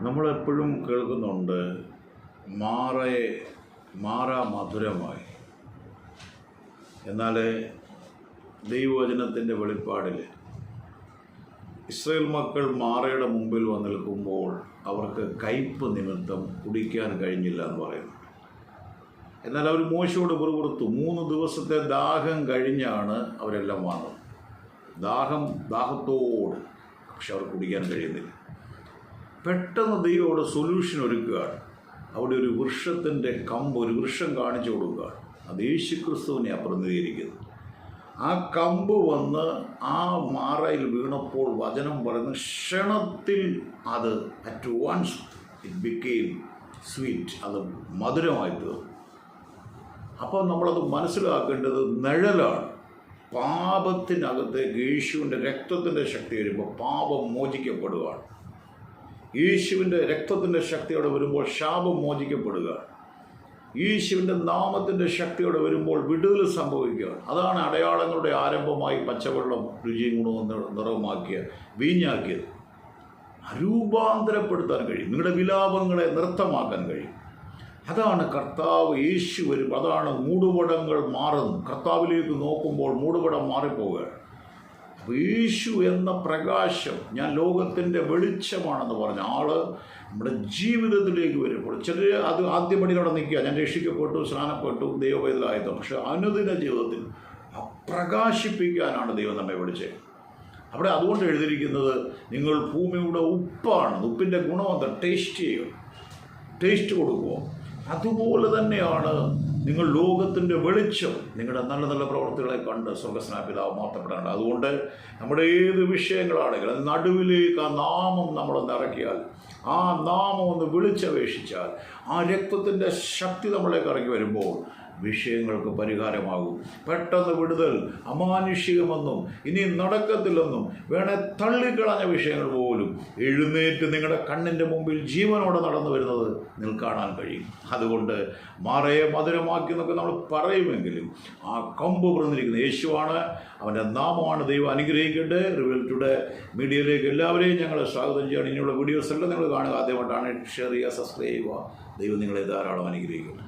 നമ്മളെപ്പോഴും കേൾക്കുന്നുണ്ട് മാറ മധുരമായി. എന്നാൽ ദൈവവചനത്തിൻ്റെ വെളിപ്പാടിൽ ഇസ്രായേൽ മക്കൾ മാറയുടെ മുമ്പിൽ വന്ന് നിൽക്കുമ്പോൾ അവർക്ക് കയ്പ് നിമിത്തം കുടിക്കാൻ കഴിഞ്ഞില്ല എന്ന് പറയുന്നു. എന്നാൽ അവർ മോശയോട് പിറുപിറുത്തു. 3 ദിവസത്തെ ദാഹം കഴിഞ്ഞാണ് അവരെല്ലാം വന്നത്. ദാഹത്തോട്, പക്ഷെ അവർ കുടിക്കാൻ കഴിയുന്നില്ല. പെട്ടെന്ന് ദൈവം അവിടെ സൊല്യൂഷൻ ഒരുക്കുകയാണ്. അവിടെ ഒരു വൃക്ഷത്തിൻ്റെ കമ്പ്, ഒരു വൃക്ഷം കാണിച്ചു കൊടുക്കുകയാണ്. അത് യേശുക്രിസ്തുവിനെ പ്രതിനിധീകരിക്കുന്നത്. ആ കമ്പ് വന്ന് ആ മാറയിൽ വീണപ്പോൾ വചനം പറയുന്ന ക്ഷണത്തിൽ അത് at once it became sweet, അത് മധുരമായി തീർന്നു. അപ്പോൾ നമ്മളത് മനസ്സിലാക്കേണ്ടത് നിഴലാണ്. പാപത്തിനകത്തേക്ക് യേശുവിൻ്റെ രക്തത്തിൻ്റെ ശക്തി വരുമ്പോൾ പാപം മോചിക്കപ്പെടുകയാണ്. യേശുവിൻ്റെ രക്തത്തിൻ്റെ ശക്തിയോടെ വരുമ്പോൾ ശാപം മോചിക്കപ്പെടുകയാണ്. യേശുവിൻ്റെ നാമത്തിൻ്റെ ശക്തിയോടെ വരുമ്പോൾ വിടുതൽ സംഭവിക്കുകയാണ്. അതാണ് അടയാളങ്ങളുടെ ആരംഭമായി പച്ചവെള്ളം രുചിയും ഗുണവും നിറവുമാക്കിയ വീഞ്ഞാക്കിയത്. രൂപാന്തരപ്പെടുത്താൻ കഴിയും. നിങ്ങളുടെ വിലാപങ്ങളെ നൃത്തമാക്കാൻ കഴിയും. അതാണ് കർത്താവ് യേശു വരും. അതാണ് മൂടുപടങ്ങൾ മാറുന്നു. കർത്താവിലേക്ക് നോക്കുമ്പോൾ മൂടുപടം മാറിപ്പോവുകയാണ്. അപ്പോൾ യേശു എന്ന പ്രകാശം, ഞാൻ ലോകത്തിൻ്റെ വെളിച്ചമാണെന്ന് പറഞ്ഞ ആള് നമ്മുടെ ജീവിതത്തിലേക്ക് വരുമ്പോൾ ചിലർ അത് ആദ്യപടിയിലൂടെ നിൽക്കുക. ഞാൻ രക്ഷിക്കപ്പെട്ടു, സ്നാനപ്പെട്ടു, ദൈവവേദലായത്. പക്ഷെ അനുദിന ജീവിതത്തിൽ പ്രകാശിപ്പിക്കാനാണ് ദൈവം നമ്മെ വിളിച്ചത്. അവിടെ അതുകൊണ്ട് എഴുതിയിരിക്കുന്നത് നിങ്ങൾ ഭൂമിയുടെ ഉപ്പാണ്. ഉപ്പിൻ്റെ ഗുണമെന്താ? ടേസ്റ്റ് ചെയ്യുക, ടേസ്റ്റ് കൊടുക്കുക. അതുപോലെ തന്നെയാണ് നിങ്ങൾ ലോകത്തിൻ്റെ വെളിച്ചം. നിങ്ങളുടെ നല്ല നല്ല പ്രവർത്തികളെ കണ്ട് സ്വർഗ്ഗസ്നായ പിതാവ് മഹത്വപ്പെടേണ്ട. അതുകൊണ്ട് നമ്മുടെ ഏത് വിഷയങ്ങളാണെങ്കിലും നടുവിലേക്ക് ആ നാമം നമ്മളൊന്ന് ഇറക്കിയാൽ, ആ നാമം ഒന്ന് വിളിച്ചപേക്ഷിച്ചാൽ, ആ രക്തത്തിൻ്റെ ശക്തി നമ്മളിലേക്ക് ഇറങ്ങി വരുമ്പോൾ വിഷയങ്ങൾക്ക് പരിഹാരമാകും. പെട്ടെന്ന് വിടുതൽ. അമാനുഷികമെന്നും ഇനി നടക്കത്തില്ലെന്നും വേണേ തള്ളിക്കളഞ്ഞ വിഷയങ്ങൾ പോലും എഴുന്നേറ്റ് നിങ്ങളുടെ കണ്ണിൻ്റെ മുമ്പിൽ ജീവനോടെ നടന്നു വരുന്നത് നിങ്ങൾക്ക് കാണാൻ കഴിയും. അതുകൊണ്ട് മാറയെ മധുരമാക്കി എന്നൊക്കെ നമ്മൾ പറയുമെങ്കിലും ആ കമ്പ് പിറന്നിരിക്കുന്ന യേശുവാണ്, അവൻ്റെ നാമമാണ്. ദൈവം അനുഗ്രഹിക്കട്ടെ. റിവീൽ ടുഡേ മീഡിയയിലേക്ക് എല്ലാവരെയും ഞങ്ങൾ സ്വാഗതം ചെയ്യണം. ഇനിയുള്ള വീഡിയോസ് എല്ലാം നിങ്ങൾ കാണുക. ആദ്യമായിട്ടാണ് ഷെയർ ചെയ്യുക, സബ്സ്ക്രൈബ് ചെയ്യുക. ദൈവം നിങ്ങളെ ധാരാളം അനുഗ്രഹിക്കട്ടെ.